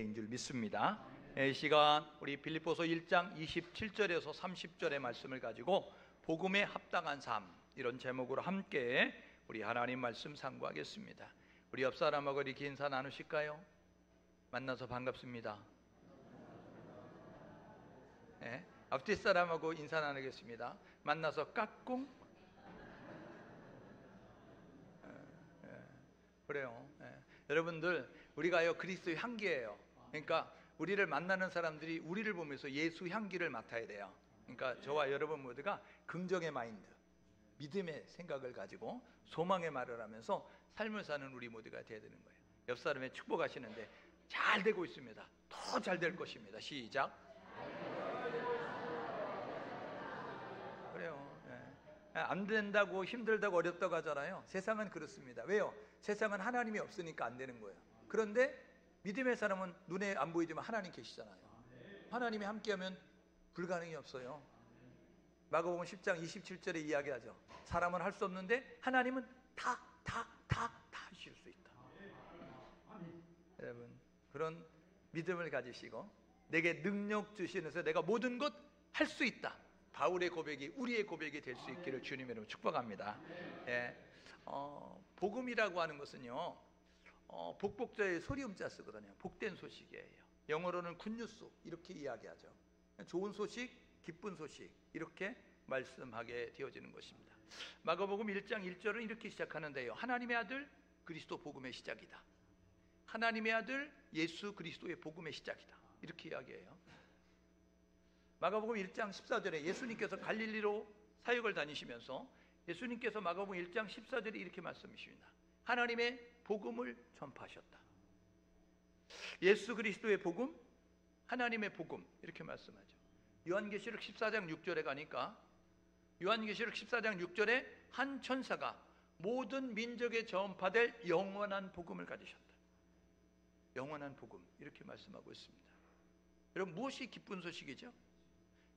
은혜인 줄 믿습니다. 이 시간 우리 빌립보서 1장 27절에서 30절의 말씀을 가지고 복음에 합당한 삶, 이런 제목으로 함께 우리 하나님 말씀 상고하겠습니다. 우리 옆 사람하고 이렇게 인사 나누실까요? 만나서 반갑습니다. 네, 앞뒤 사람하고 인사 나누겠습니다. 만나서 까꿍. 그래요. 여러분들, 우리가요 그리스도의 향기예요. 그러니까 우리를 만나는 사람들이 우리를 보면서 예수 향기를 맡아야 돼요. 그러니까 저와 여러분 모두가 긍정의 마인드, 믿음의 생각을 가지고 소망의 말을 하면서 삶을 사는 우리 모두가 돼야 되는 거예요. 옆 사람에 축복하시는데 잘 되고 있습니다. 더 잘 될 것입니다. 시작. 그래요. 안 된다고, 힘들다고, 어렵다고 하잖아요. 세상은 그렇습니다. 왜요? 세상은 하나님이 없으니까 안 되는 거예요. 그런데 믿음의 사람은 눈에 안 보이지만 하나님 계시잖아요. 하나님이 함께하면 불가능이 없어요. 마가복음 10장 27절에 이야기하죠. 사람은 할 수 없는데 하나님은 다 하실 수 있다. 여러분, 그런 믿음을 가지시고 내게 능력 주시면서 내가 모든 것 할 수 있다, 바울의 고백이 우리의 고백이 될 수 있기를 주님의 이름으로 축복합니다. 복음이라고 하는 것은요, 복복자의 소리음자 쓰거든요. 복된 소식이에요. 영어로는 굿뉴스 이렇게 이야기하죠. 좋은 소식, 기쁜 소식, 이렇게 말씀하게 되어지는 것입니다. 마가복음 1장 1절은 이렇게 시작하는데요, 하나님의 아들 그리스도 복음의 시작이다. 하나님의 아들 예수 그리스도의 복음의 시작이다, 이렇게 이야기해요. 마가복음 1장 14절에 예수님께서 갈릴리로 사역을 다니시면서 예수님께서 마가복음 1장 14절에 이렇게 말씀하십니다. 하나님의 복음을 전파하셨다. 예수 그리스도의 복음, 하나님의 복음, 이렇게 말씀하죠. 요한계시록 14장 6절에 가니까 요한계시록 14장 6절에 한 천사가 모든 민족에 전파될 영원한 복음을 가지셨다. 영원한 복음, 이렇게 말씀하고 있습니다. 여러분, 무엇이 기쁜 소식이죠?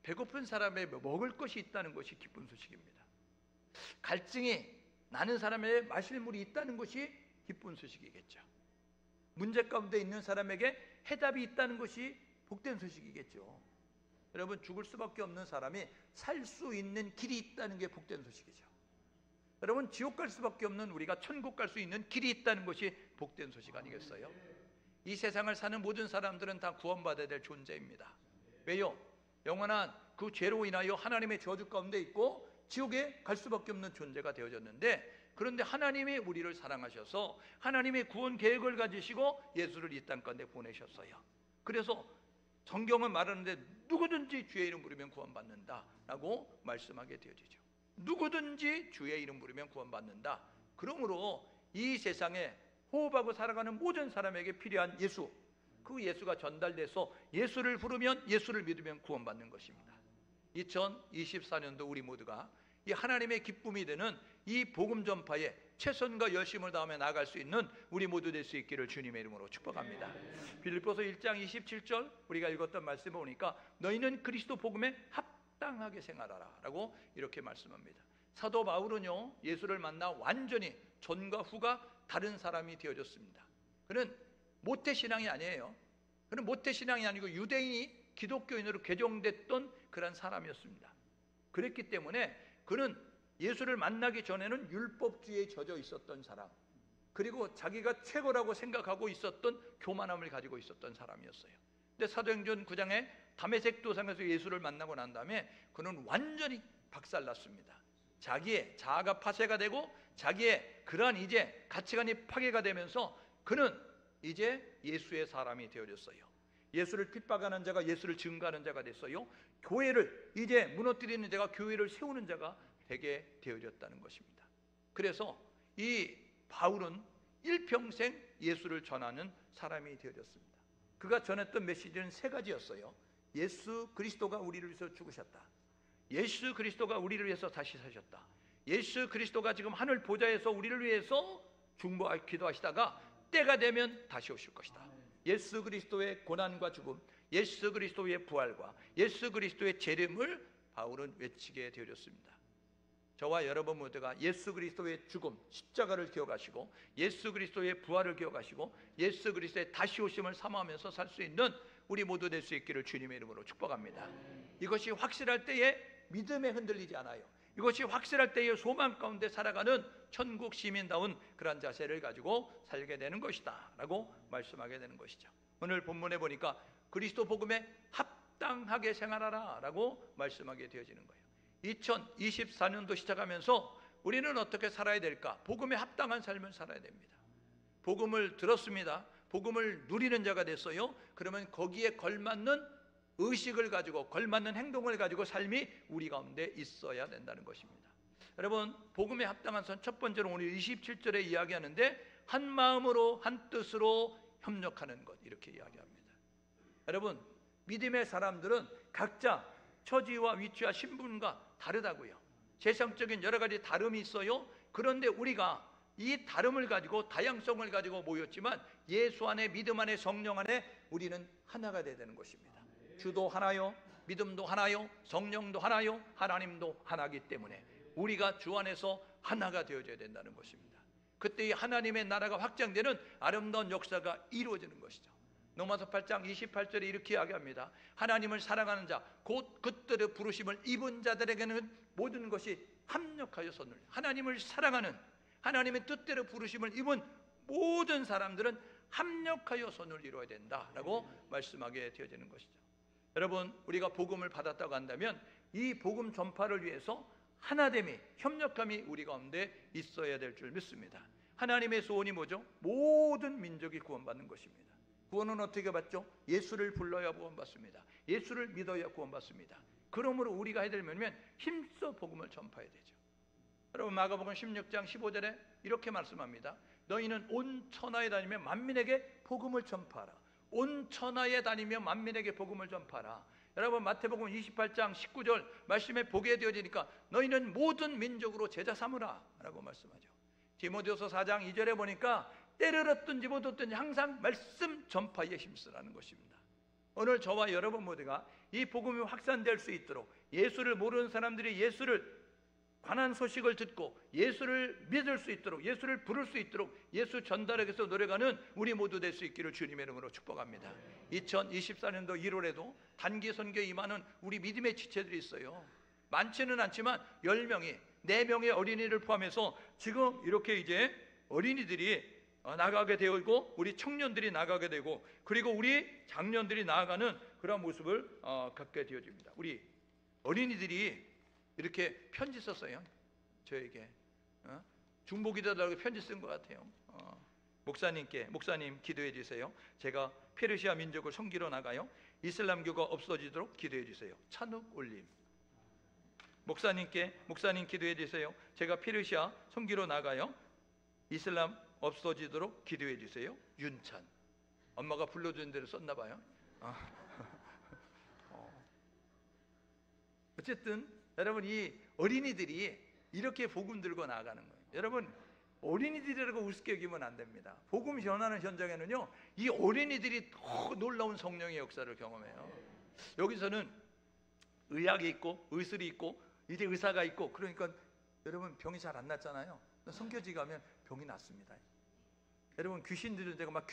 배고픈 사람에 먹을 것이 있다는 것이 기쁜 소식입니다. 갈증이 나는 사람에게 마실 물이 있다는 것이 기쁜 소식이겠죠. 문제 가운데 있는 사람에게 해답이 있다는 것이 복된 소식이겠죠. 여러분, 죽을 수밖에 없는 사람이 살 수 있는 길이 있다는 게 복된 소식이죠. 여러분, 지옥 갈 수밖에 없는 우리가 천국 갈 수 있는 길이 있다는 것이 복된 소식 아니겠어요? 이 세상을 사는 모든 사람들은 다 구원받아야 될 존재입니다. 왜요? 영원한 그 죄로 인하여 하나님의 저주 가운데 있고 지옥에 갈 수밖에 없는 존재가 되어졌는데, 그런데 하나님이 우리를 사랑하셔서 하나님의 구원 계획을 가지시고 예수를 이 땅 가운데 보내셨어요. 그래서 성경은 말하는데 누구든지 주의 이름 부르면 구원받는다 라고 말씀하게 되어지죠. 누구든지 주의 이름 부르면 구원받는다. 그러므로 이 세상에 호흡하고 살아가는 모든 사람에게 필요한 예수, 그 예수가 전달돼서 예수를 부르면, 예수를 믿으면 구원받는 것입니다. 2024년도 우리 모두가 이 하나님의 기쁨이 되는 이 복음 전파에 최선과 열심을 다하며 나아갈 수 있는 우리 모두 될 수 있기를 주님의 이름으로 축복합니다. 빌립보서 1장 27절 우리가 읽었던 말씀을 보니까 너희는 그리스도 복음에 합당하게 생활하라 라고 이렇게 말씀합니다. 사도 바울은요, 예수를 만나 완전히 전과 후가 다른 사람이 되어졌습니다. 그는 모태신앙이 아니에요. 그는 모태신앙이 아니고 유대인이 기독교인으로 개종됐던 그런 사람이었습니다. 그랬기 때문에 그는 예수를 만나기 전에는 율법주의에 젖어 있었던 사람, 그리고 자기가 최고라고 생각하고 있었던 교만함을 가지고 있었던 사람이었어요. 근데 사도행전 9장에 다메섹 도상에서 예수를 만나고 난 다음에 그는 완전히 박살났습니다. 자기의 자아가 파쇄가 되고 자기의 그러한 이제 가치관이 파괴가 되면서 그는 이제 예수의 사람이 되어졌어요. 예수를 핍박하는 자가 예수를 증거하는 자가 됐어요. 교회를 이제 무너뜨리는 자가 교회를 세우는 자가 되게 되어졌다는 것입니다. 그래서 이 바울은 일평생 예수를 전하는 사람이 되어졌습니다. 그가 전했던 메시지는 세 가지였어요. 예수 그리스도가 우리를 위해서 죽으셨다. 예수 그리스도가 우리를 위해서 다시 사셨다. 예수 그리스도가 지금 하늘 보좌에서 우리를 위해서 기도하시다가 때가 되면 다시 오실 것이다. 예수 그리스도의 고난과 죽음, 예수 그리스도의 부활과 예수 그리스도의 재림을 바울은 외치게 되어졌습니다. 저와 여러분 모두가 예수 그리스도의 죽음, 십자가를 기억하시고 예수 그리스도의 부활을 기억하시고 예수 그리스도의 다시 오심을 사모하면서 살 수 있는 우리 모두 될 수 있기를 주님의 이름으로 축복합니다. 이것이 확실할 때에 믿음에 흔들리지 않아요. 이것이 확실할 때에 소망 가운데 살아가는 천국 시민다운 그런 자세를 가지고 살게 되는 것이다 라고 말씀하게 되는 것이죠. 오늘 본문에 보니까 그리스도 복음에 합당하게 생활하라 라고 말씀하게 되어지는 거예요. 2024년도 시작하면서 우리는 어떻게 살아야 될까? 복음에 합당한 삶을 살아야 됩니다. 복음을 들었습니다. 복음을 누리는 자가 됐어요. 그러면 거기에 걸맞는 의식을 가지고 걸맞는 행동을 가지고 삶이 우리 가운데 있어야 된다는 것입니다. 여러분, 복음에 합당한 삶, 첫 번째로 오늘 27절에 이야기하는데 한 마음으로 한 뜻으로 협력하는 것, 이렇게 이야기합니다. 여러분, 믿음의 사람들은 각자 처지와 위치와 신분과 다르다고요. 세상적인 여러 가지 다름이 있어요. 그런데 우리가 이 다름을 가지고 다양성을 가지고 모였지만 예수 안에, 믿음 안에, 성령 안에 우리는 하나가 되어야 되는 것입니다. 주도 하나요, 믿음도 하나요, 성령도 하나요, 하나님도 하나이기 때문에 우리가 주 안에서 하나가 되어져야 된다는 것입니다. 그때 이 하나님의 나라가 확장되는 아름다운 역사가 이루어지는 것이죠. 로마서 8장 28절에 이렇게 이야기합니다. 하나님을 사랑하는 자, 곧 그들의 부르심을 입은 자들에게는 모든 것이 합력하여서 늘, 하나님을 사랑하는, 하나님의 뜻대로 부르심을 입은 모든 사람들은 합력하여 선을 이루어야 된다라고 말씀하게 되어지는 것이죠. 여러분, 우리가 복음을 받았다고 한다면 이 복음 전파를 위해서 하나됨이, 협력함이 우리 가운데 있어야 될 줄 믿습니다. 하나님의 소원이 뭐죠? 모든 민족이 구원받는 것입니다. 구원은 어떻게 받죠? 예수를 불러야 구원받습니다. 예수를 믿어야 구원받습니다. 그러므로 우리가 해야 될 면면 힘써 복음을 전파해야 되죠. 여러분, 마가복음 16장 15절에 이렇게 말씀합니다. 너희는 온 천하에 다니며 만민에게 복음을 전파하라. 온 천하에 다니며 만민에게 복음을 전파하라. 여러분, 마태복음 28장 19절 말씀에 보게 되어지니까 너희는 모든 민족으로 제자 삼으라 라고 말씀하죠. 디모데후서 4장 2절에 보니까 때를 얻든지 못 얻든지 항상 말씀 전파에 힘쓰라는 것입니다. 오늘 저와 여러분 모두가 이 복음이 확산될 수 있도록, 예수를 모르는 사람들이 예수를 관한 소식을 듣고 예수를 믿을 수 있도록, 예수를 부를 수 있도록 예수 전달하기 위해서 노력하는 우리 모두 될 수 있기를 주님의 이름으로 축복합니다. 2024년도 1월에도 단기 선교에 임하는 우리 믿음의 지체들이 있어요. 많지는 않지만 10명이, 4명의 어린이를 포함해서 지금 이렇게 이제 어린이들이 나가게 되고 우리 청년들이 나가게 되고 그리고 우리 장년들이 나아가는 그런 모습을 갖게 되어집니다. 우리 어린이들이 이렇게 편지 썼어요. 저에게 중보기도하라고 편지 쓴 것 같아요. 목사님 기도해 주세요. 제가 페르시아 민족을 섬기러 나가요. 이슬람교가 없어지도록 기도해 주세요. 찬욱 올림. 목사님 기도해 주세요. 제가 페르시아 섬기러 나가요. 이슬람 없어지도록 기도해 주세요. 윤찬. 엄마가 불러준 대로 썼나 봐요. 어쨌든 여러분, 이 어린이들이 이렇게 복음 들고 나아가는 거예요. 여러분, 어린이들이라고 우습게 여기면 안 됩니다. 복음 전하는 현장에는요, 이 어린이들이 더 놀라운 성령의 역사를 경험해요. 여기서는 의학이 있고 의술이 있고 이제 의사가 있고, 그러니까 여러분 병이 잘 안 낫잖아요. 선교지 가면 병이 낫습니다. 여러분, 귀신 들은 데가 막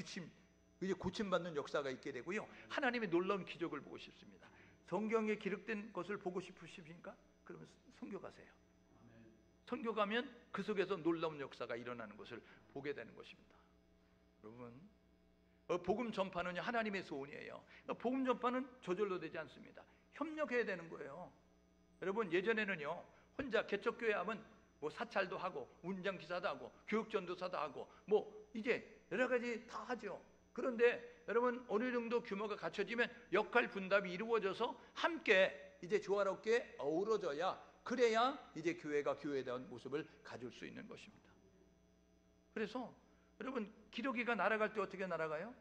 이제 고침받는 역사가 있게 되고요, 하나님의 놀라운 기적을 보고 싶습니다. 성경에 기록된 것을 보고 싶으십니까? 그러면 선교 가세요. 선교 가면 그 속에서 놀라운 역사가 일어나는 것을 보게 되는 것입니다. 여러분, 복음 전파는 하나님의 소원이에요. 복음 전파는 저절로 되지 않습니다. 협력해야 되는 거예요. 여러분, 예전에는요, 혼자 개척교회 하면 뭐 사찰도 하고 운장기사도 하고 교육전도사도 하고 뭐 이제 여러 가지 다 하죠. 그런데 여러분, 어느 정도 규모가 갖춰지면 역할 분담이 이루어져서 함께 이제 조화롭게 어우러져야, 그래야 이제 교회가 교회다운 모습을 가질 수 있는 것입니다. 그래서 여러분, 기러기가 날아갈 때 어떻게 날아가요?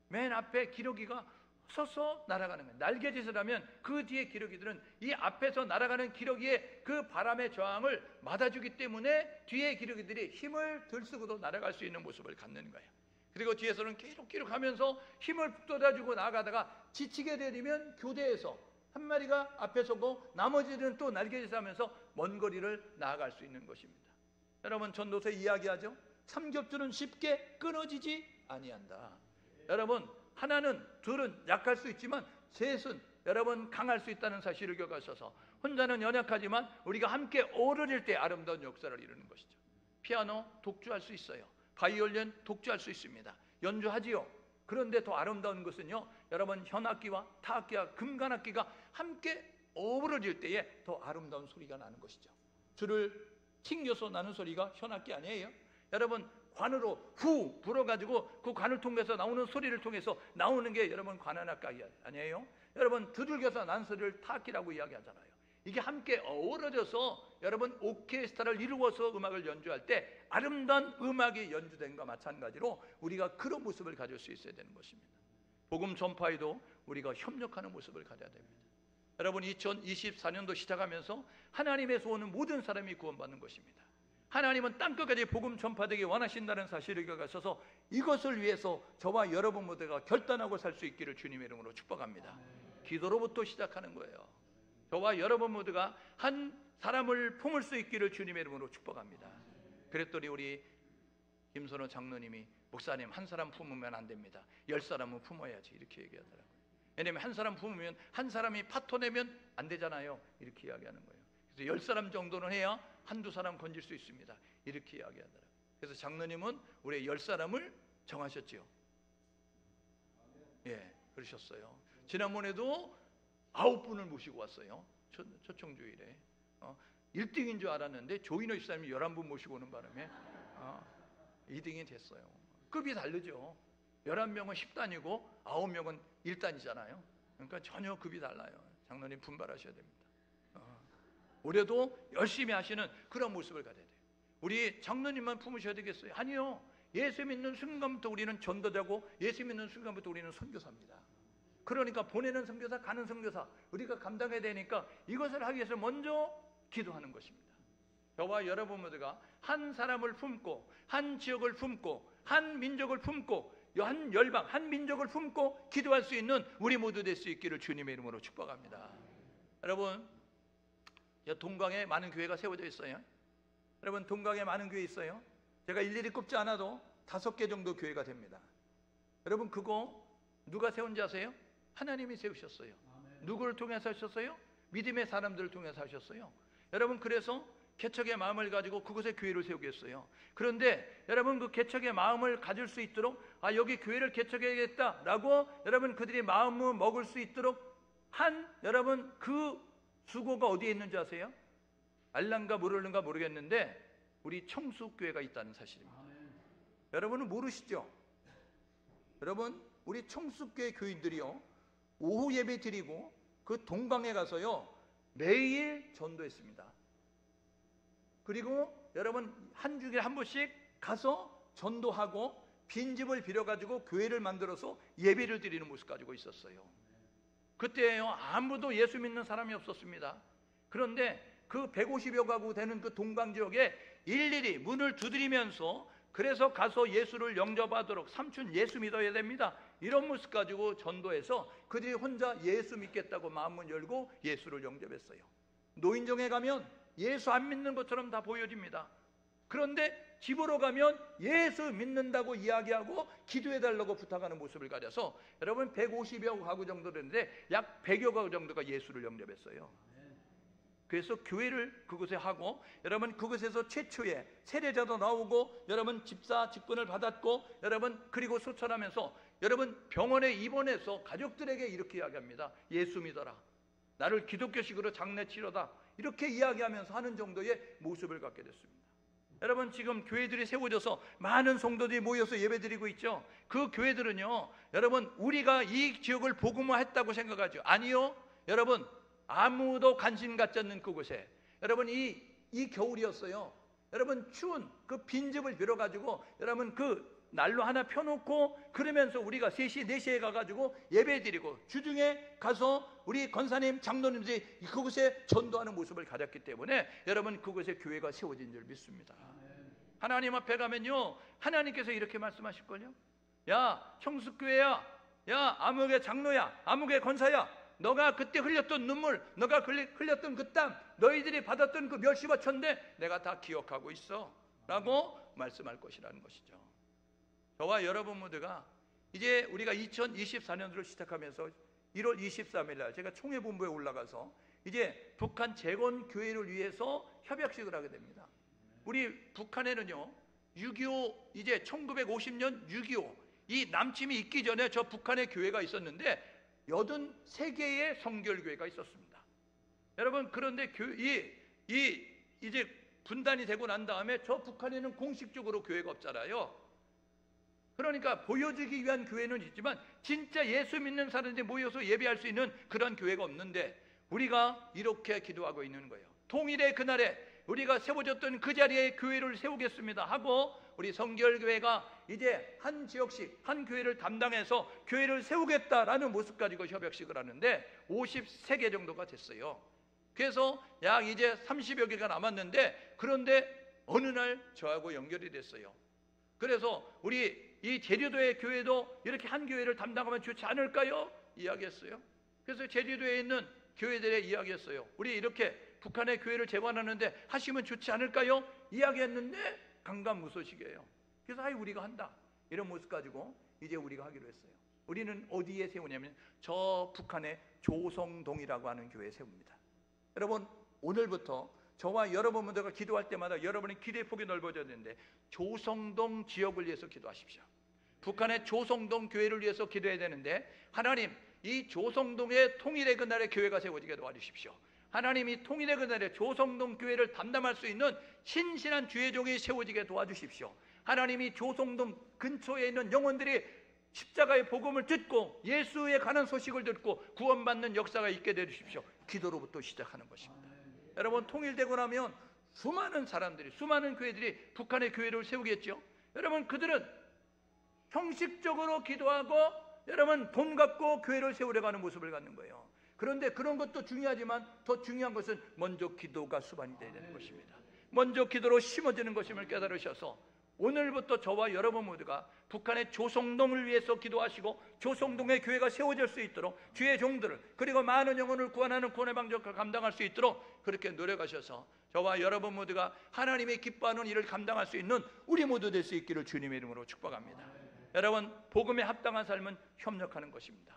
맨 앞에 기러기가 서서 날아가는 거예요. 날개짓을 하면 그 뒤에 기러기들은 이 앞에서 날아가는 기러기의 그 바람의 저항을 맞아주기 때문에 뒤에 기러기들이 힘을 들쓰고도 날아갈 수 있는 모습을 갖는 거예요. 그리고 뒤에서는 끼룩끼룩 하면서 힘을 북돋아주고 나가다가 지치게 되면 교대에서 한 마리가 앞에 서고 나머지는 또 날개짓을 하면서 먼 거리를 나아갈 수 있는 것입니다. 여러분, 전도서 이야기하죠. 삼겹줄은 쉽게 끊어지지 아니한다. 여러분, 하나는, 둘은 약할 수 있지만 셋은 여러분 강할 수 있다는 사실을 기억하셔서 혼자는 연약하지만 우리가 함께 어우러질 때 아름다운 역사를 이루는 것이죠. 피아노 독주할 수 있어요. 바이올린 독주할 수 있습니다. 연주하지요. 그런데 더 아름다운 것은요, 여러분, 현악기와 타악기와 금관악기가 함께 어우러질 때에 더 아름다운 소리가 나는 것이죠. 줄을 튕겨서 나는 소리가 현악기 아니에요. 여러분, 관으로 후 불어가지고 그 관을 통해서 나오는 소리를 통해서 나오는 게 여러분 관악기 아니에요. 여러분, 두들겨서 난 소리를 타악기라고 이야기하잖아요. 이게 함께 어우러져서 여러분 오케스트라를 이루어서 음악을 연주할 때 아름다운 음악이 연주된 것과 마찬가지로 우리가 그런 모습을 가질 수 있어야 되는 것입니다. 복음 전파에도 우리가 협력하는 모습을 가져야 됩니다. 여러분, 2024년도 시작하면서 하나님에서 오는 모든 사람이 구원받는 것입니다. 하나님은 땅끝까지 복음 전파되기 원하신다는 사실을 기억하셔서 이것을 위해서 저와 여러분 모두가 결단하고 살 수 있기를 주님의 이름으로 축복합니다. 기도로부터 시작하는 거예요. 저와 여러분 모두가 한 사람을 품을 수 있기를 주님의 이름으로 축복합니다. 그랬더니 우리 김선호 장로님이, 목사님, 한 사람 품으면 안 됩니다. 10사람은 품어야지, 이렇게 얘기하더라고요. 왜냐하면 한 사람 품으면 한 사람이 파토내면 안 되잖아요, 이렇게 이야기하는 거예요. 그래서 10사람 정도는 해야 한두 사람 건질 수 있습니다, 이렇게 이야기하더라고요. 그래서 장로님은 우리 10사람을 정하셨지요. 예, 그러셨어요. 지난번에도 9분을 모시고 왔어요. 초청주일에 1등인 줄 알았는데 조인호 집사님이 11분 모시고 오는 바람에 2등이 됐어요. 급이 다르죠. 11명은 10단이고 9명은 1단이잖아요. 그러니까 전혀 급이 달라요. 장로님 분발하셔야 됩니다. 올해도 열심히 하시는 그런 모습을 가져야 돼요. 우리 장로님만 품으셔야 되겠어요? 아니요. 예수 믿는 순간부터 우리는 전도자고 예수 믿는 순간부터 우리는 선교사입니다. 그러니까 보내는 선교사, 가는 선교사, 우리가 감당해야 되니까 이것을 하기 위해서 먼저 기도하는 것입니다. 저와 여러분 모두가 한 사람을 품고, 한 지역을 품고, 한 민족을 품고, 한 열방, 한 민족을 품고 기도할 수 있는 우리 모두 될 수 있기를 주님의 이름으로 축복합니다. 여러분, 동강에 많은 교회가 세워져 있어요. 여러분, 동강에 많은 교회 있어요. 제가 일일이 꼽지 않아도 5개 정도 교회가 됩니다. 여러분, 그거 누가 세운지 아세요? 하나님이 세우셨어요. 누구를 통해서 하셨어요? 믿음의 사람들을 통해서 하셨어요. 여러분, 그래서 개척의 마음을 가지고 그곳에 교회를 세우겠어요. 그런데 여러분, 그 개척의 마음을 가질 수 있도록 여기 교회를 개척해야겠다라고 여러분 그들이 마음을 먹을 수 있도록 한 여러분 그 수고가 어디에 있는지 아세요? 알란가 모르는가 모르겠는데 우리 청숙교회가 있다는 사실입니다. 여러분은 모르시죠? 여러분, 우리 청숙교회 교인들이요, 오후 예배 드리고 그 동강에 가서요 매일 전도했습니다. 그리고 여러분 한 주일에 한 번씩 가서 전도하고 빈집을 빌어가지고 교회를 만들어서 예배를 드리는 모습 가지고 있었어요. 그때요 아무도 예수 믿는 사람이 없었습니다. 그런데 그 150여 가구 되는 그 동강 지역에 일일이 문을 두드리면서 그래서 가서 예수를 영접하도록, 삼촌 예수 믿어야 됩니다, 이런 모습 가지고 전도해서 그들이 혼자 예수 믿겠다고 마음문 열고 예수를 영접했어요. 노인정에 가면 예수 안 믿는 것처럼 다 보여집니다. 그런데 집으로 가면 예수 믿는다고 이야기하고 기도해달라고 부탁하는 모습을 가져서 여러분 150여 가구 정도 되는데 약 100여 가구 정도가 예수를 영접했어요. 그래서 교회를 그곳에 하고 여러분 그곳에서 최초의 세례자도 나오고 여러분 집사 직분을 받았고 여러분 그리고 소천하면서 여러분 병원에 입원해서 가족들에게 이렇게 이야기합니다. 예수 믿어라, 나를 기독교식으로 장례 치러다, 이렇게 이야기하면서 하는 정도의 모습을 갖게 됐습니다. 여러분, 지금 교회들이 세워져서 많은 성도들이 모여서 예배드리고 있죠. 그 교회들은요 여러분 우리가 이 지역을 복음화했다고 생각하죠. 아니요. 여러분, 아무도 관심 갖지 않는 그곳에 여러분 이 겨울이었어요. 여러분 추운 그 빈집을 빌어가지고 여러분 그 난로 하나 펴놓고 그러면서 우리가 3시, 4시에 가가지고 예배드리고 주중에 가서 우리 권사님, 장로님들이 그곳에 전도하는 모습을 가졌기 때문에 여러분 그곳에 교회가 세워진 줄 믿습니다. 하나님 앞에 가면요 하나님께서 이렇게 말씀하실걸요. 야 청숙교회야, 야 아무개 장로야, 아무개 권사야, 너가 그때 흘렸던 눈물, 너가 흘렸던 그 땀, 너희들이 받았던 그 멸시와 천대 내가 다 기억하고 있어 라고 말씀할 것이라는 것이죠. 저와 여러분 모두가 이제 우리가 2024년도를 시작하면서 1월 23일 날 제가 총회본부에 올라가서 이제 북한 재건 교회를 위해서 협약식을 하게 됩니다. 우리 북한에는요 6.25 이제 1950년 6.25 이 남침이 있기 전에 저 북한의 교회가 있었는데 83개의 성결교회가 있었습니다. 여러분, 그런데 이제 분단이 되고 난 다음에 저 북한에는 공식적으로 교회가 없잖아요. 그러니까 보여주기 위한 교회는 있지만 진짜 예수 믿는 사람들이 모여서 예배할 수 있는 그런 교회가 없는데 우리가 이렇게 기도하고 있는 거예요. 통일의 그날에 우리가 세워졌던 그 자리에 교회를 세우겠습니다 하고 우리 성결교회가 이제 한 지역씩 한 교회를 담당해서 교회를 세우겠다라는 모습 가지고 협약식을 하는데 53개 정도가 됐어요. 그래서 약 이제 30여 개가 남았는데 그런데 어느 날 저하고 연결이 됐어요. 그래서 우리 이 제주도의 교회도 이렇게 한 교회를 담당하면 좋지 않을까요? 이야기했어요. 그래서 제주도에 있는 교회들에 이야기했어요. 우리 이렇게 북한의 교회를 재건하는데 하시면 좋지 않을까요? 이야기했는데 강간무소식이에요. 그래서 우리가 한다 이런 모습 가지고 이제 우리가 하기로 했어요. 우리는 어디에 세우냐면 저 북한의 조성동이라고 하는 교회에 세웁니다. 여러분, 오늘부터 저와 여러분 모두가 기도할 때마다 여러분의 기도의 폭이 넓어져야 되는데 조성동 지역을 위해서 기도하십시오. 북한의 조성동 교회를 위해서 기도해야 되는데 하나님, 이 조성동의 통일의 그날에 교회가 세워지게 도와주십시오. 하나님, 이 통일의 그날에 조성동 교회를 담당할 수 있는 신실한 주의 종이 세워지게 도와주십시오. 하나님이 조성동 근처에 있는 영혼들이 십자가의 복음을 듣고 예수에 관한 소식을 듣고 구원받는 역사가 있게 해주십시오. 기도로부터 시작하는 것입니다. 여러분, 통일되고 나면 수많은 사람들이, 수많은 교회들이 북한의 교회를 세우겠죠. 여러분, 그들은 형식적으로 기도하고 여러분 돈 갖고 교회를 세우려고 하는 모습을 갖는 거예요. 그런데 그런 것도 중요하지만 더 중요한 것은 먼저 기도가 수반이 되어야 되는 것입니다. 먼저 기도로 심어지는 것임을 깨달으셔서 오늘부터 저와 여러분 모두가 북한의 조성동을 위해서 기도하시고 조성동의 교회가 세워질 수 있도록 주의 종들을 그리고 많은 영혼을 구원하는 구원의 방역을 감당할 수 있도록 그렇게 노력하셔서 저와 여러분 모두가 하나님이 기뻐하는 일을 감당할 수 있는 우리 모두 될 수 있기를 주님의 이름으로 축복합니다. 여러분, 복음에 합당한 삶은 협력하는 것입니다.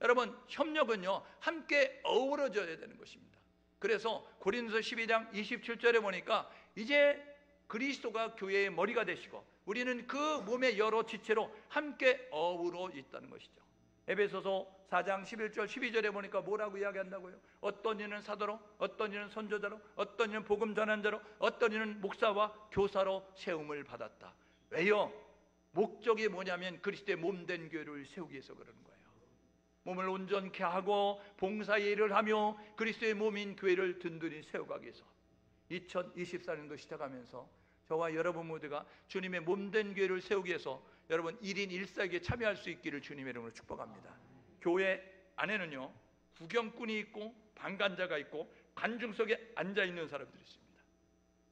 여러분, 협력은요 함께 어우러져야 되는 것입니다. 그래서 고린도서 12장 27절에 보니까 이제 그리스도가 교회의 머리가 되시고 우리는 그 몸의 여러 지체로 함께 어우러 있다는 것이죠. 에베소서 4장 11절 12절에 보니까 뭐라고 이야기한다고요? 어떤 이는 사도로, 어떤 이는 선조자로, 어떤 이는 복음 전환자로, 어떤 이는 목사와 교사로 세움을 받았다. 왜요? 목적이 뭐냐면 그리스도의 몸된 교회를 세우기 위해서 그러는 거예요. 몸을 온전케 하고 봉사의 일을 하며 그리스도의 몸인 교회를 든든히 세워가기 위해서 2024년도 시작하면서 저와 여러분 모두가 주님의 몸된 교회를 세우기 위해서 여러분 1인 1사에게 참여할 수 있기를 주님의 이름으로 축복합니다. 교회 안에는요 구경꾼이 있고 방관자가 있고 관중석에 앉아있는 사람들이 있습니다.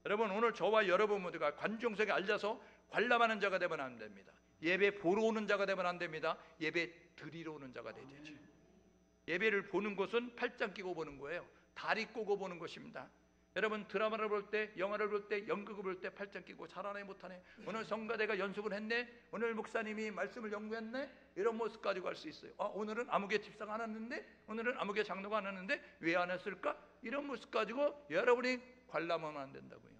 여러분, 오늘 저와 여러분 모두가 관중석에 앉아서 관람하는 자가 되면 안 됩니다. 예배 보러 오는 자가 되면 안 됩니다. 예배 드리러 오는 자가 되야 되죠. 예배를 보는 것은 팔짱 끼고 보는 거예요. 다리 꼬고 보는 것입니다. 여러분, 드라마를 볼 때, 영화를 볼 때, 연극을 볼 때 팔짱 끼고 잘하네 못하네, 오늘 성가대가 연습을 했네, 오늘 목사님이 말씀을 연구했네, 이런 모습 가지고 할 수 있어요. 오늘은 아무개 집사가 안 왔는데, 오늘은 아무개 장로가 안 왔는데 왜 안 왔을까? 이런 모습 가지고 여러분이 관람하면 안 된다고요.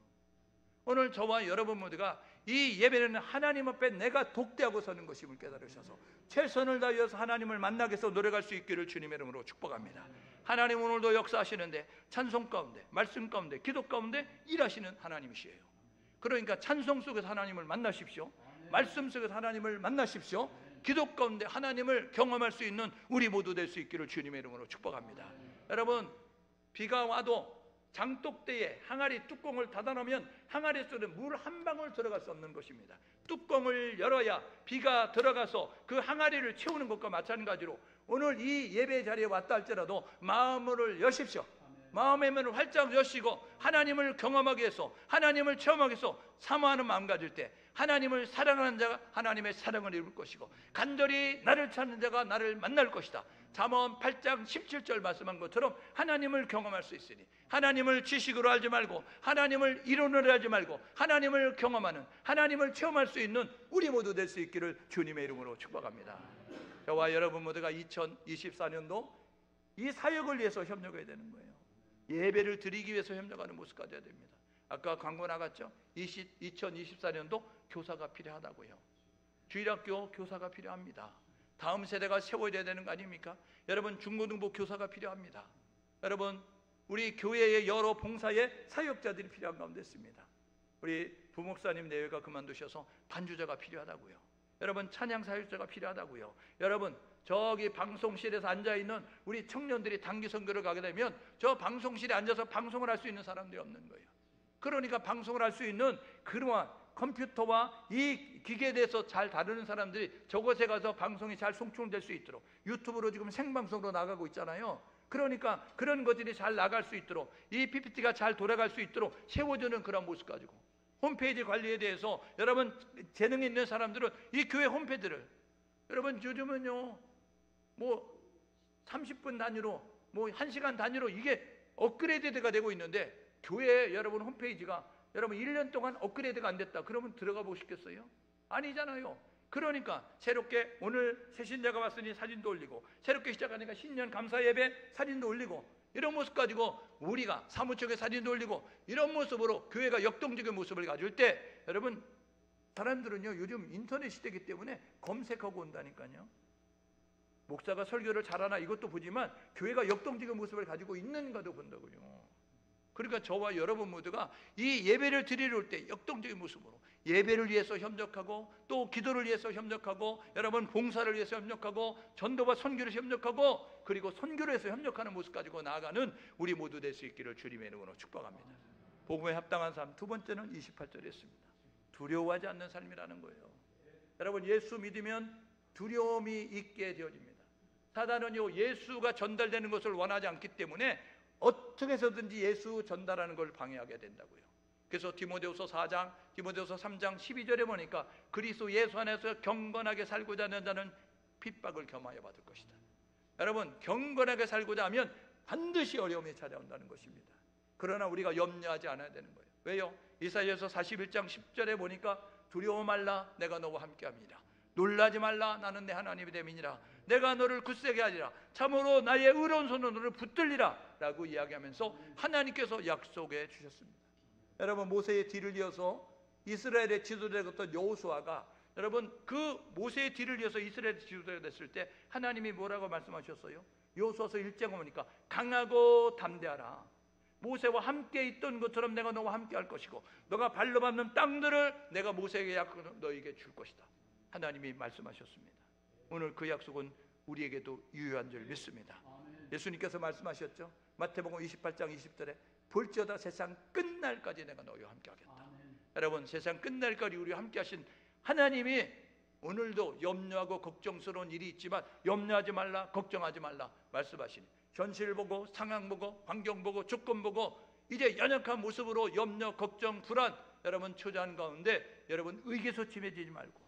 오늘 저와 여러분 모두가 이 예배는 하나님 앞에 내가 독대하고 서는 것임을 깨달으셔서 최선을 다해서 하나님을 만나기 위해서 노력할 수 있기를 주님의 이름으로 축복합니다. 하나님 오늘도 역사하시는데 찬송 가운데, 말씀 가운데, 기도 가운데 일하시는 하나님이시에요. 그러니까 찬송 속에서 하나님을 만나십시오. 말씀 속에서 하나님을 만나십시오. 기도 가운데 하나님을 경험할 수 있는 우리 모두 될 수 있기를 주님의 이름으로 축복합니다. 여러분, 비가 와도 장독대에 항아리 뚜껑을 닫아놓으면 항아리 속에 물 한 방울 들어갈 수 없는 것입니다. 뚜껑을 열어야 비가 들어가서 그 항아리를 채우는 것과 마찬가지로 오늘 이 예배 자리에 왔다 할지라도 마음을 여십시오. 마음의 문을 활짝 여시고 하나님을 경험하기 위해서, 하나님을 체험하기 위해서 사모하는 마음 가질 때 하나님을 사랑하는 자가 하나님의 사랑을 입을 것이고 간절히 나를 찾는 자가 나를 만날 것이다. 잠언 8장 17절 말씀한 것처럼 하나님을 경험할 수 있으니 하나님을 지식으로 알지 말고 하나님을 이론으로 알지 말고 하나님을 경험하는, 하나님을 체험할 수 있는 우리 모두 될 수 있기를 주님의 이름으로 축복합니다. 저와 여러분 모두가 2024년도 이 사역을 위해서 협력해야 되는 거예요. 예배를 드리기 위해서 협력하는 모습 가져야 됩니다. 아까 광고 나갔죠? 2024년도 교사가 필요하다고요. 주일학교 교사가 필요합니다. 다음 세대가 세워져야 되는 거 아닙니까? 여러분, 중고등부 교사가 필요합니다. 여러분, 우리 교회의 여러 봉사의 사역자들이 필요한 가운데 있습니다. 우리 부목사님 내외가 그만두셔서 반주자가 필요하다고요. 여러분, 찬양 사역자가 필요하다고요. 여러분, 저기 방송실에서 앉아있는 우리 청년들이 단기 선교를 가게 되면 저 방송실에 앉아서 방송을 할 수 있는 사람들이 없는 거예요. 그러니까 방송을 할 수 있는 그러한 컴퓨터와 이 기계에 대해서 잘 다루는 사람들이 저곳에 가서 방송이 잘 송출될 수 있도록 유튜브로 지금 생방송으로 나가고 있잖아요. 그러니까 그런 것들이 잘 나갈 수 있도록 이 PPT가 잘 돌아갈 수 있도록 세워주는 그런 모습 가지고 홈페이지 관리에 대해서 여러분 재능이 있는 사람들은 이 교회 홈페이지를 여러분 요즘은요 뭐 30분 단위로 뭐 1시간 단위로 이게 업그레이드가 되고 있는데 교회 여러분 홈페이지가 여러분 1년 동안 업그레이드가 안 됐다 그러면 들어가 보시겠어요? 아니잖아요. 그러니까 새롭게 오늘 새신자가 왔으니 사진도 올리고 새롭게 시작하니까 신년 감사 예배 사진도 올리고 이런 모습 가지고 우리가 사무총회 사진도 올리고 이런 모습으로 교회가 역동적인 모습을 가질 때 여러분 사람들은요 요즘 인터넷 시대이기 때문에 검색하고 온다니까요. 목사가 설교를 잘하나 이것도 보지만 교회가 역동적인 모습을 가지고 있는가도 본다고요. 그러니까 저와 여러분 모두가 이 예배를 드리러 올 때 역동적인 모습으로 예배를 위해서 협력하고 또 기도를 위해서 협력하고 여러분 봉사를 위해서 협력하고 전도와 선교를 협력하고 그리고 선교를 해서 협력하는 모습 가지고 나아가는 우리 모두 될 수 있기를 주님의 이름으로 축복합니다. 복음에 합당한 삶 두 번째는 28절에 있습니다. 두려워하지 않는 삶이라는 거예요. 여러분 예수 믿으면 두려움이 있게 되어집니다. 사단은요 예수가 전달되는 것을 원하지 않기 때문에 어떻게 해서든지 예수 전달하는 걸 방해하게 된다고요. 그래서 디모데후서 4장, 디모데후서 3장 12절에 보니까 그리스도 예수 안에서 경건하게 살고자 하는 자는 핍박을 겸하여 받을 것이다. 여러분 경건하게 살고자 하면 반드시 어려움이 찾아온다는 것입니다. 그러나 우리가 염려하지 않아야 되는 거예요. 왜요? 이사야서 41장 10절에 보니까 두려워 말라 내가 너와 함께합니다. 놀라지 말라 나는 내 하나님이 됨이니라. 내가 너를 굳세게 하리라. 참으로 나의 의로운 손으로 너를 붙들리라 라고 이야기하면서 하나님께서 약속해 주셨습니다. 여러분 모세의 뒤를 이어서 이스라엘의 지도자가 됐던 여호수아가 여러분 그 모세의 뒤를 이어서 이스라엘의 지도자가 됐을 때 하나님이 뭐라고 말씀하셨어요? 여호수아서 1장에 보니까 강하고 담대하라. 모세와 함께 있던 것처럼 내가 너와 함께 할 것이고 너가 발로 밟는 땅들을 내가 모세에게 약속하여 너에게 줄 것이다. 하나님이 말씀하셨습니다. 오늘 그 약속은 우리에게도 유효한 줄 믿습니다. 예수님께서 말씀하셨죠. 마태복음 28장 20절에 볼지어다 세상 끝날까지 내가 너희와 함께 하겠다. 여러분 세상 끝날까지 우리와 함께 하신 하나님이 오늘도 염려하고 걱정스러운 일이 있지만 염려하지 말라 걱정하지 말라 말씀하시니 현실 보고 상황 보고 환경 보고 조건 보고 이제 연약한 모습으로 염려 걱정 불안 여러분 초조한 가운데 여러분 의기소침해지지 말고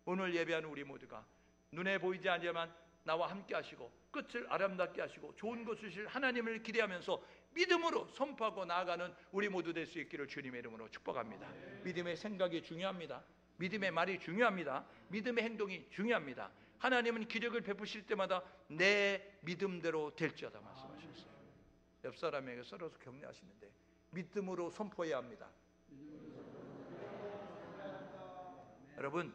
오늘 예배하는 우리 모두가 눈에 보이지 않지만 나와 함께 하시고 끝을 아름답게 하시고 좋은 것을 주실 하나님을 기대하면서 믿음으로 선포하고 나아가는 우리 모두 될 수 있기를 주님의 이름으로 축복합니다. 믿음의 생각이 중요합니다. 믿음의 말이 중요합니다. 믿음의 행동이 중요합니다. 하나님은 기적을 베푸실 때마다 내 믿음대로 될지어다 말씀하셨어요. 옆 사람에게 서로서 격려하시는데 믿음으로 선포해야 합니다. 여러분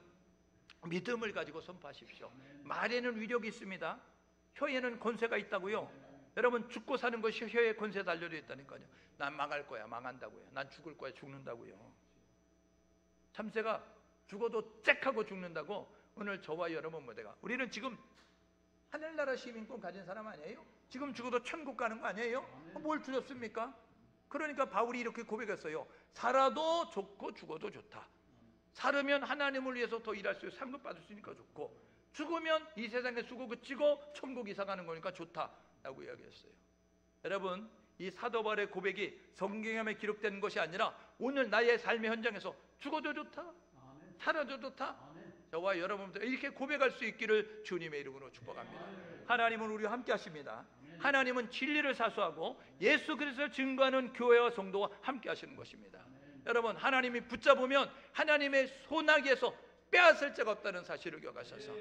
믿음을 가지고 선포하십시오. 말에는 위력이 있습니다. 혀에는 권세가 있다고요. 여러분 죽고 사는 것이 혀에 권세 달려져 있다니까요. 난 망할 거야 망한다고요. 난 죽을 거야 죽는다고요. 참새가 죽어도 짹하고 죽는다고 오늘 저와 여러분 모두가 우리는 지금 하늘나라 시민권 가진 사람 아니에요? 지금 죽어도 천국 가는 거 아니에요? 뭘 두렵습니까? 그러니까 바울이 이렇게 고백했어요. 살아도 좋고 죽어도 좋다. 살으면 하나님을 위해서 더 일할 수 있고 상급 받을 수 있으니까 좋고 죽으면 이 세상에 수고 그치고 천국 이사 가는 거니까 좋다라고 이야기했어요. 여러분 이 사도 바울의 고백이 성경에 기록된 것이 아니라 오늘 나의 삶의 현장에서 죽어도 좋다 사라져도 다 저와 여러분들 이렇게 고백할 수 있기를 주님의 이름으로 축복합니다. 하나님은 우리와 함께 하십니다. 하나님은 진리를 사수하고 예수 그리스도를 증거하는 교회와 성도와 함께 하시는 것입니다. 여러분, 하나님이 붙잡으면 하나님의 손아귀에서 빼앗을 자가 없다는 사실을 기억하셔서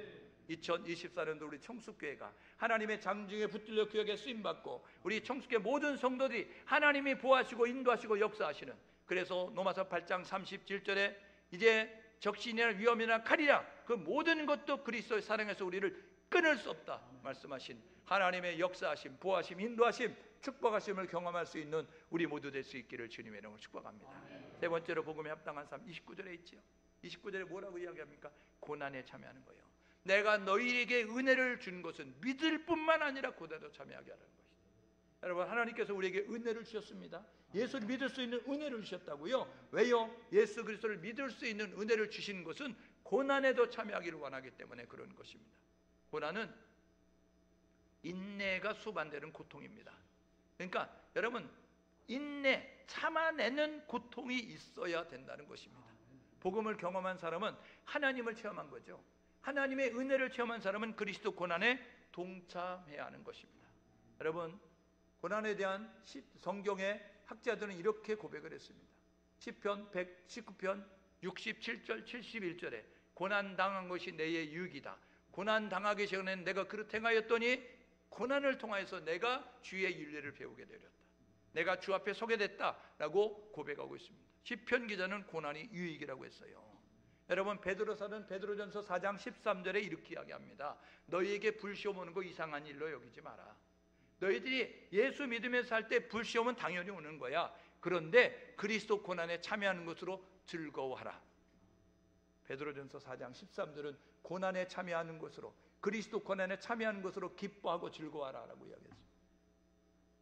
2024년도 우리 청숙교회가 하나님의 장중에 붙들려 교회에 쓰임받고 우리 청숙교회 모든 성도들이 하나님이 보호하시고 인도하시고 역사하시는, 그래서 로마서 8장 37절에 이제 적신이나 위험이나 칼이라 그 모든 것도 그리스도의 사랑에서 우리를 끊을 수 없다 말씀하신 하나님의 역사하심, 보호하심, 인도하심, 축복하심을 경험할 수 있는 우리 모두 될 수 있기를 주님의 이름으로 축복합니다. 세 번째로 복음에 합당한 삶, 29절에 있지요. 29절에 뭐라고 이야기합니까? 고난에 참여하는 거예요. 내가 너희에게 은혜를 준 것은 믿을 뿐만 아니라 고난에도 참여하게 하라는 것이다. 여러분, 하나님께서 우리에게 은혜를 주셨습니다. 예수를 믿을 수 있는 은혜를 주셨다고요. 왜요? 예수 그리스도를 믿을 수 있는 은혜를 주신 것은 고난에도 참여하기를 원하기 때문에 그런 것입니다. 고난은 인내가 수반되는 고통입니다. 그러니까 여러분, 인내, 참아내는 고통이 있어야 된다는 것입니다. 복음을 경험한 사람은 하나님을 체험한 거죠. 하나님의 은혜를 체험한 사람은 그리스도 고난에 동참해야 하는 것입니다. 여러분, 고난에 대한 성경의 학자들은 이렇게 고백을 했습니다. 시편 119편 67절 71절에 고난당한 것이 내의 유익이다. 고난당하기 전에 내가 그렇게 행하였더니 고난을 통하여서 내가 주의 윤례를 배우게 되었다. 내가 주 앞에 서게 됐다라고 고백하고 있습니다. 시편 기자는 고난이 유익이라고 했어요. 여러분, 베드로서는 베드로전서 4장 13절에 이렇게 이야기합니다. 너희에게 불시험 오는 거 이상한 일로 여기지 마라. 너희들이 예수 믿으면서 살 때 불시험은 당연히 오는 거야. 그런데 그리스도 고난에 참여하는 것으로 즐거워하라. 베드로전서 4장 13절은 고난에 참여하는 것으로, 그리스도 고난에 참여하는 것으로 기뻐하고 즐거워하라라고 이야기했습니다.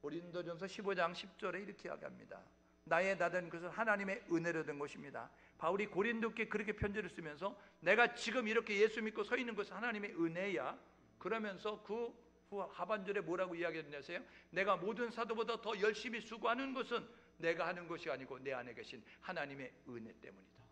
고린도전서 15장 10절에 이렇게 이야기합니다. 나의 나된 것은 하나님의 은혜로 된 것입니다. 바울이 고린도께 그렇게 편지를 쓰면서 내가 지금 이렇게 예수 믿고 서 있는 것은 하나님의 은혜야. 그러면서 그 하반절에 뭐라고 이야기했냐세요? 내가 모든 사도보다 더 열심히 수고하는 것은 내가 하는 것이 아니고 내 안에 계신 하나님의 은혜 때문이다.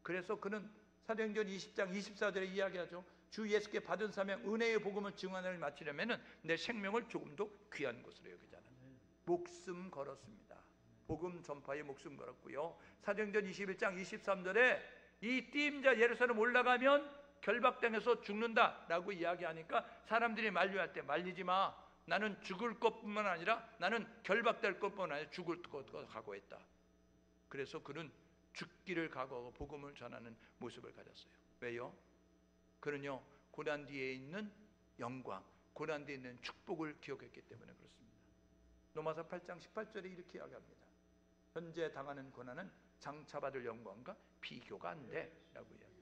그래서 그는 사도행전 20장 24절에 이야기하죠. 주 예수께 받은 사명 은혜의 복음을 증언을 마치려면 내 생명을 조금도 귀한 것으로 여기잖아요. 목숨 걸었습니다. 복음 전파에 목숨 걸었고요. 사도행전 21장 23절에 이 띠임자 예루살렘 올라가면 결박당해서 죽는다라고 이야기하니까 사람들이 만류할 때 말리지 마. 나는 죽을 것뿐만 아니라 나는 결박될 것뿐만 아니라 죽을 것도 각오했다. 그래서 그는 죽기를 각오하고 복음을 전하는 모습을 가졌어요. 왜요? 그는요, 고난 뒤에 있는 영광, 고난 뒤에 있는 축복을 기억했기 때문에 그렇습니다. 로마서 8장 18절에 이렇게 이야기합니다. 현재 당하는 고난은 장차 받을 영광과 비교가 안 돼 라고 이야기합니다.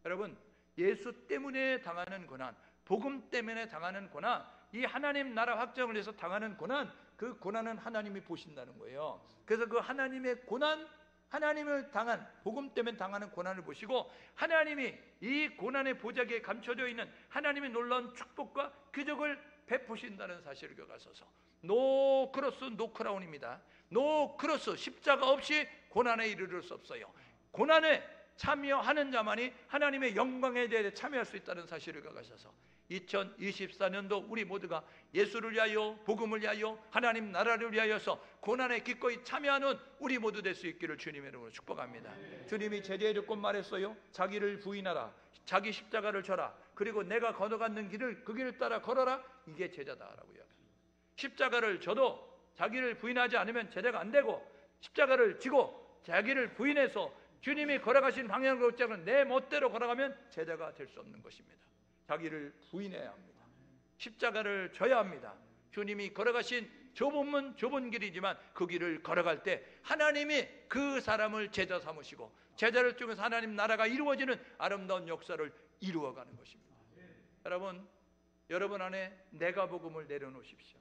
여러분, 예수 때문에 당하는 고난, 복음 때문에 당하는 고난, 이 하나님 나라 확정을 위해서 당하는 고난, 그 고난은 하나님이 보신다는 거예요. 그래서 그 하나님의 고난, 하나님을 당한, 복음 때문에 당하는 고난을 보시고 하나님이 이 고난의 보자기에 감춰져 있는 하나님의 놀라운 축복과 기적을 베푸신다는 사실을 기억하셔서 노 크로스 노 크라운입니다. 노 크로스, 십자가 없이 고난에 이르를 수 없어요. 고난에 참여하는 자만이 하나님의 영광에 대해 참여할 수 있다는 사실을 기억하셔서 2024년도 우리 모두가 예수를 위하여, 복음을 위하여, 하나님 나라를 위하여서 고난에 기꺼이 참여하는 우리 모두 될 수 있기를 주님의 이름으로 축복합니다. 주님이 제자에게 꼭 말했어요. 자기를 부인하라, 자기 십자가를 져라, 그리고 내가 걸어가는 길을 그 길을 따라 걸어라. 이게 제자다라고 이야기합니다. 십자가를 져도 자기를 부인하지 않으면 제자가 안 되고, 십자가를 지고 자기를 부인해서 주님이 걸어가신 방향으로 걷지 않고 내 멋대로 걸어가면 제자가 될 수 없는 것입니다. 자기를 부인해야 합니다. 십자가를 져야 합니다. 주님이 걸어가신 좁은 길이지만 그 길을 걸어갈 때 하나님이 그 사람을 제자 삼으시고 제자를 통해서 하나님 나라가 이루어지는 아름다운 역사를 이루어가는 것입니다. 여러분 안에 내가 복음을 내려놓으십시오.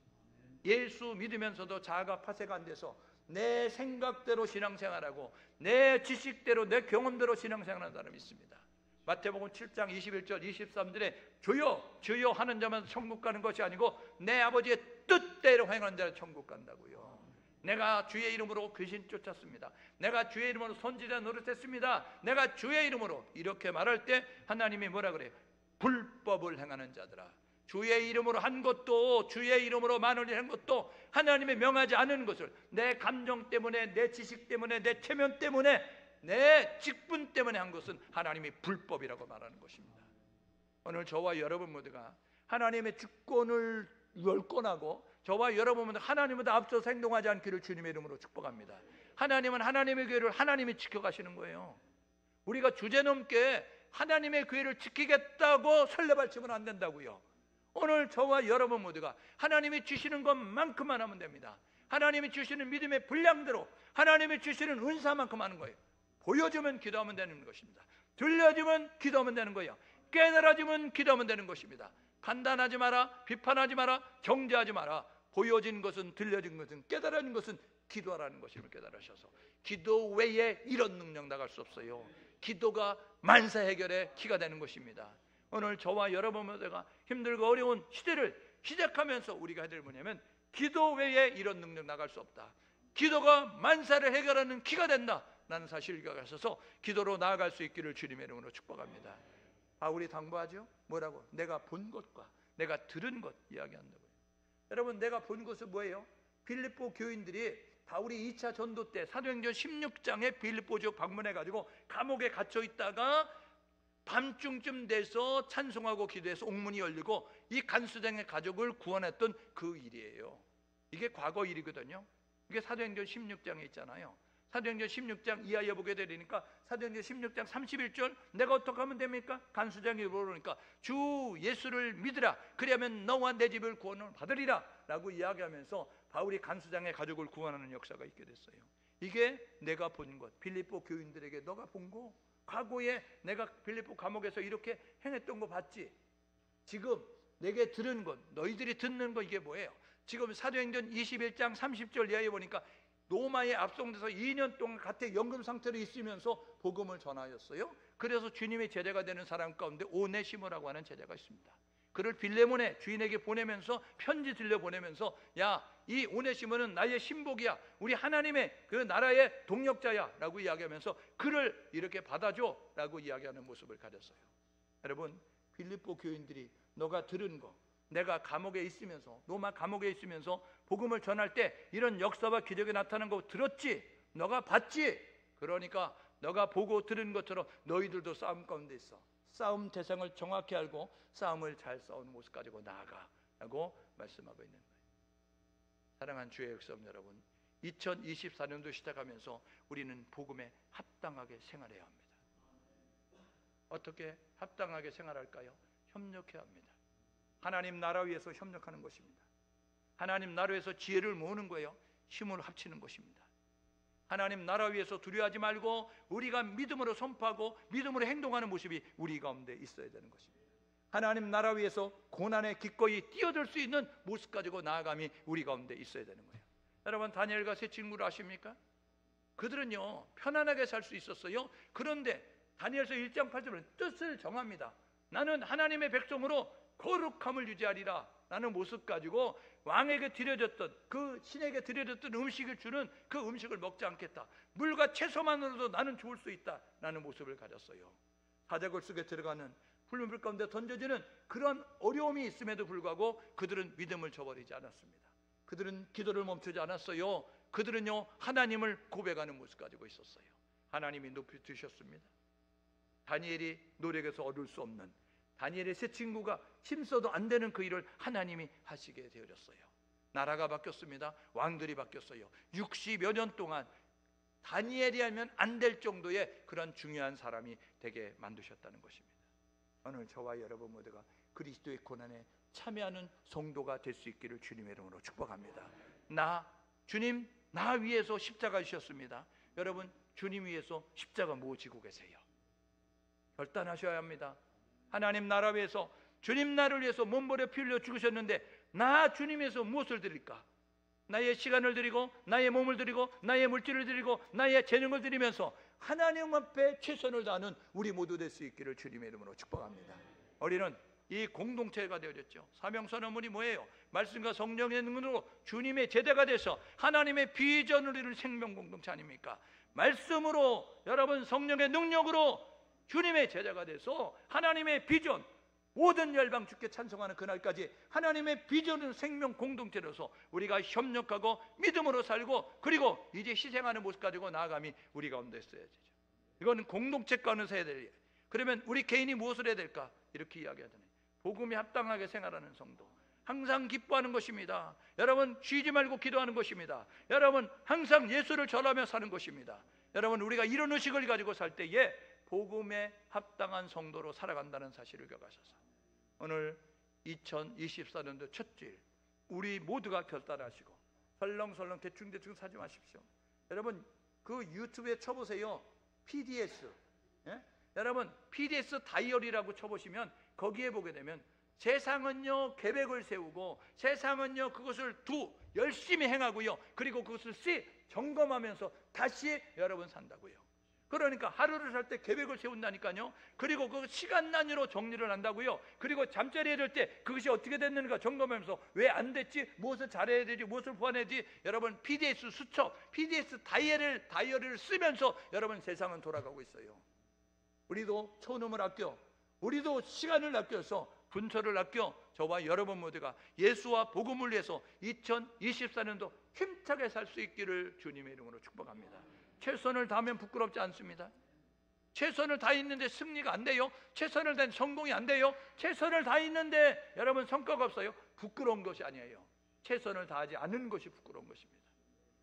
예수 믿으면서도 자아가 파쇄가 안 돼서 내 생각대로 신앙생활하고 내 지식대로 내 경험대로 신앙생활하는 사람이 있습니다. 마태복음 7장 21절 23절에 주여 주여 하는 자만 천국 가는 것이 아니고 내 아버지의 뜻대로 행하는 자는 천국 간다고요. 내가 주의 이름으로 귀신 쫓았습니다. 내가 주의 이름으로 선지자 노릇했습니다. 내가 주의 이름으로 이렇게 말할 때 하나님이 뭐라 그래요? 불법을 행하는 자들아, 주의 이름으로 한 것도, 주의 이름으로 만원을 한 것도 하나님이 명하지 않은 것을 내 감정 때문에, 내 지식 때문에, 내 체면 때문에, 내 직분 때문에 한 것은 하나님이 불법이라고 말하는 것입니다. 오늘 저와 여러분 모두가 하나님의 주권을 열권하고 저와 여러분 모두 하나님보다 앞서서 행동하지 않기를 주님의 이름으로 축복합니다. 하나님은 하나님의 교회를 하나님이 지켜가시는 거예요. 우리가 주제넘게 하나님의 교회를 지키겠다고 설레발치면 안 된다고요. 오늘 저와 여러분 모두가 하나님이 주시는 것만큼만 하면 됩니다. 하나님이 주시는 믿음의 분량대로 하나님이 주시는 은사만큼 하는 거예요. 보여주면 기도하면 되는 것입니다. 들려주면 기도하면 되는 거예요. 깨달아주면 기도하면 되는 것입니다. 판단하지 마라, 비판하지 마라, 정죄하지 마라. 보여진 것은, 들려진 것은, 깨달아진 것은 기도하라는 것임을 깨달으셔서 기도 외에 이런 능력 나갈 수 없어요. 기도가 만사 해결의 키가 되는 것입니다. 오늘 저와 여러분 모두가 힘들고 어려운 시대를 시작하면서 우리가 해야 될 뭐냐면 기도 외에 이런 능력 나갈 수 없다. 기도가 만사를 해결하는 키가 된다. 라는 사실을 가셔서 기도로 나아갈 수 있기를 주님의 이름으로 축복합니다. 바울이 당부하죠. 뭐라고? 내가 본 것과 내가 들은 것 이야기한다고요. 여러분, 내가 본 것은 뭐예요? 빌립보 교인들이 바울이 2차 전도 때 사도행전 16장에 빌립보 지역 방문해가지고 감옥에 갇혀 있다가 밤중쯤 돼서 찬송하고 기도해서 옥문이 열리고 이 간수장의 가족을 구원했던 그 일이에요. 이게 과거 일이거든요. 이게 사도행전 16장에 있잖아요. 사도행전 16장 이하에 보게 되니까 사도행전 16장 31절 내가 어떻게 하면 됩니까? 간수장이 물으니까 주 예수를 믿으라. 그리하면 너와 내 집을 구원을 받으리라 라고 이야기하면서 바울이 간수장의 가족을 구원하는 역사가 있게 됐어요. 이게 내가 본 것. 빌립보 교인들에게 너가 본 거, 과거에 내가 빌립보 감옥에서 이렇게 행했던 거 봤지? 지금 내게 들은 것, 너희들이 듣는 거 이게 뭐예요? 지금 사도행전 21장 30절 이하에 보니까 로마에 압송돼서 2년 동안 갓에 연금 상태로 있으면서 복음을 전하였어요. 그래서 주님의 제자가 되는 사람 가운데 오네시모라고 하는 제자가 있습니다. 그를 빌레몬의 주인에게 보내면서 편지 들려보내면서 야, 이 오네시모는 나의 신복이야, 우리 하나님의 그 나라의 동력자야 라고 이야기하면서 그를 이렇게 받아줘 라고 이야기하는 모습을 가졌어요. 여러분, 빌립보 교인들이 너가 들은 거, 내가 감옥에 있으면서, 로마 감옥에 있으면서 복음을 전할 때 이런 역사와 기적이 나타나는 거 들었지? 너가 봤지? 그러니까 너가 보고 들은 것처럼 너희들도 싸움 가운데 있어. 싸움 대상을 정확히 알고 싸움을 잘 싸우는 모습 가지고 나아가라고 말씀하고 있는 거예요. 사랑하는 주의 백성 여러분, 2024년도 시작하면서 우리는 복음에 합당하게 생활해야 합니다. 어떻게 합당하게 생활할까요? 협력해야 합니다. 하나님 나라 위해서 협력하는 것입니다. 하나님 나라 위해서 지혜를 모으는 거예요. 힘을 합치는 것입니다. 하나님 나라 위해서 두려워하지 말고 우리가 믿음으로 선포하고 믿음으로 행동하는 모습이 우리 가운데 있어야 되는 것입니다. 하나님 나라 위해서 고난에 기꺼이 뛰어들 수 있는 모습 가지고 나아감이 우리 가운데 있어야 되는 거예요. 여러분, 다니엘과 세 친구를 아십니까? 그들은요 편안하게 살 수 있었어요. 그런데 다니엘서 1장 8절은 뜻을 정합니다. 나는 하나님의 백성으로 거룩함을 유지하리라 라는 모습 가지고 왕에게 드려졌던, 그 신에게 드려졌던 음식을 주는 그 음식을 먹지 않겠다. 물과 채소만으로도 나는 좋을 수 있다 라는 모습을 가졌어요. 사자굴 속에 들어가는 붉은 불 가운데 던져지는 그런 어려움이 있음에도 불구하고 그들은 믿음을 저버리지 않았습니다. 그들은 기도를 멈추지 않았어요. 그들은요 하나님을 고백하는 모습 가지고 있었어요. 하나님이 높이 드셨습니다. 다니엘이 노력해서 얻을 수 없는, 다니엘의 세 친구가 힘써도 안 되는 그 일을 하나님이 하시게 되어졌어요. 나라가 바뀌었습니다. 왕들이 바뀌었어요. 60여 년 동안 다니엘이 하면 안 될 정도의 그런 중요한 사람이 되게 만드셨다는 것입니다. 오늘 저와 여러분 모두가 그리스도의 고난에 참여하는 성도가 될 수 있기를 주님의 이름으로 축복합니다. 주님 나 위해서 십자가 지셨습니다. 여러분, 주님 위해서 십자가 뭐 지고 계세요? 결단하셔야 합니다. 하나님 나라 위해서, 주님 나를 위해서 몸버려 피 흘려 죽으셨는데 나 주님 위해서 무엇을 드릴까? 나의 시간을 드리고 나의 몸을 드리고 나의 물질을 드리고 나의 재능을 드리면서 하나님 앞에 최선을 다하는 우리 모두 될 수 있기를 주님의 이름으로 축복합니다. 우리는 이 공동체가 되어졌죠. 사명선언문이 뭐예요? 말씀과 성령의 능력으로 주님의 제자가 돼서 하나님의 비전을 이루는 생명 공동체 아닙니까? 말씀으로 여러분 성령의 능력으로 주님의 제자가 돼서 하나님의 비전, 모든 열방 주께 찬송하는 그날까지 하나님의 비전은 생명 공동체로서 우리가 협력하고 믿음으로 살고 그리고 이제 희생하는 모습 가지고 나아감이 우리 가운데 있어야 되죠. 이건 공동체 가운데서 해야 될 일. 그러면 우리 개인이 무엇을 해야 될까? 이렇게 이야기하잖아요. 복음에 합당하게 생활하는 성도, 항상 기뻐하는 것입니다. 여러분 쉬지 말고 기도하는 것입니다. 여러분 항상 예수를 전하며 사는 것입니다. 여러분 우리가 이런 의식을 가지고 살 때에 복음에 합당한 성도로 살아간다는 사실을 기억하셔서 오늘 2024년도 첫 주일 우리 모두가 결단하시고 설렁설렁 대충대충 사지 마십시오. 여러분 그 유튜브에 쳐보세요. PDS, 여러분 PDS 다이어리라고 쳐보시면 거기에 보게 되면 세상은요 계획을 세우고 세상은요 그것을 열심히 행하고요 그리고 그것을 점검하면서 다시 여러분 산다고요. 그러니까 하루를 살 때 계획을 세운다니까요. 그리고 그 시간 단위로 정리를 한다고요. 그리고 잠자리 해야 될 때 그것이 어떻게 됐는가 점검하면서 왜 안 됐지, 무엇을 잘해야 되지, 무엇을 보완해야지. 여러분 PDS 수첩, PDS 다이어리를 쓰면서 여러분 세상은 돌아가고 있어요. 우리도 초놈을 아껴, 우리도 시간을 아껴서 분초를 아껴 저와 여러분 모두가 예수와 복음을 위해서 2024년도 힘차게 살 수 있기를 주님의 이름으로 축복합니다. 최선을 다하면 부끄럽지 않습니다. 최선을 다했는데 승리가 안 돼요? 최선을 다했는데 성공이 안 돼요? 최선을 다했는데 여러분 성과가 없어요? 부끄러운 것이 아니에요. 최선을 다하지 않은 것이 부끄러운 것입니다.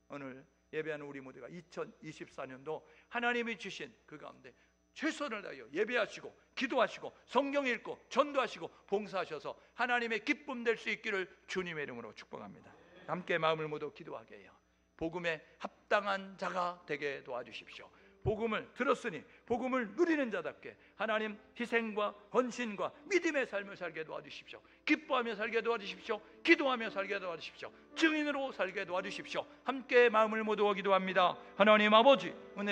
오늘 예배하는 우리 모두가 2024년도 하나님이 주신 그 가운데 최선을 다하여 예배하시고 기도하시고 성경 읽고 전도하시고 봉사하셔서 하나님의 기쁨 될 수 있기를 주님의 이름으로 축복합니다. 함께 마음을 모두 기도하게 해요. 복음에 합당한 자가 되게 도와주십시오. 복음을 들었으니 복음을 누리는 자답게 하나님 희생과 헌신과 믿음의 삶을 살게 도와주십시오. 기뻐하며 살게 도와주십시오. 기도하며 살게 도와주십시오. 증인으로 살게 도와주십시오. 함께 마음을 모두 기도합니다. 하나님 아버지, 은혜